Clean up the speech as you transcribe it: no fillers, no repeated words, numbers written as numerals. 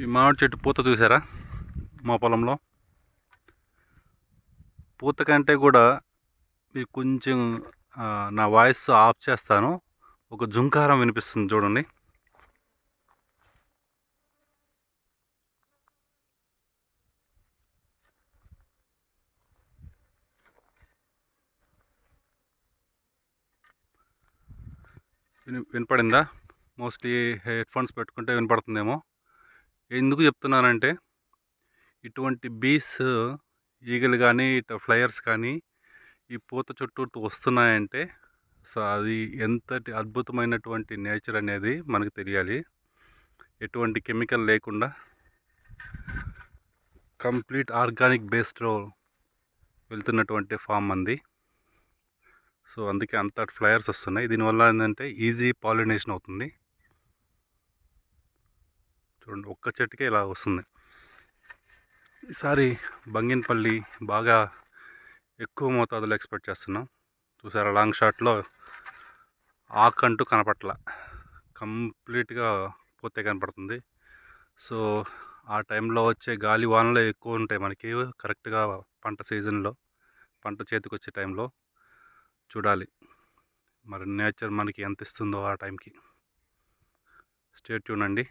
ఈ మామిడి చెట్టు పూత చూసారా మా పొలంలో? పూత కంటే కూడా మీకు కొంచెం నా వాయిస్ ఆఫ్ చేస్తాను. ఒక జుంకారం వినిపిస్తుంది చూడండి. వినపడిందా? మోస్ట్లీ హెడ్ఫోన్స్ పెట్టుకుంటే వినపడుతుందేమో. ఎందుకు చెప్తున్నానంటే ఇటువంటి బీస్, ఈగలు కానీ ఇట్లా ఫ్లయర్స్ కానీ ఈ పూత చుట్టూ వస్తున్నాయంటే సో అది ఎంతటి అద్భుతమైనటువంటి నేచర్ అనేది మనకు తెలియాలి. ఎటువంటి కెమికల్ లేకుండా కంప్లీట్ ఆర్గానిక్ బేస్డ్లో వెళ్తున్నటువంటి ఫామ్ అంది. సో అందుకే అంత ఫ్లయర్స్ వస్తున్నాయి. దీనివల్ల ఏంటంటే ఈజీ పాలినేషన్ అవుతుంది. చూడండి, ఒక్క చెట్టుకే ఇలా వస్తుంది. ఈసారి బంగినపల్లి బాగా ఎక్కువ మోతాదులో ఎక్స్పెక్ట్ చేస్తున్నాం. చూసారా, లాంగ్ షాట్లో ఆకంటూ కనపట్ల, కంప్లీట్గా పోతే కనపడుతుంది. సో ఆ టైంలో వచ్చే గాలి వానలు ఎక్కువ ఉంటాయి మనకి కరెక్ట్గా పంట సీజన్లో, పంట చేతికి వచ్చే టైంలో. చూడాలి మరి నేచర్ మనకి ఎంత ఇస్తుందో ఆ టైంకి. స్టే ట్యూన్ అండి.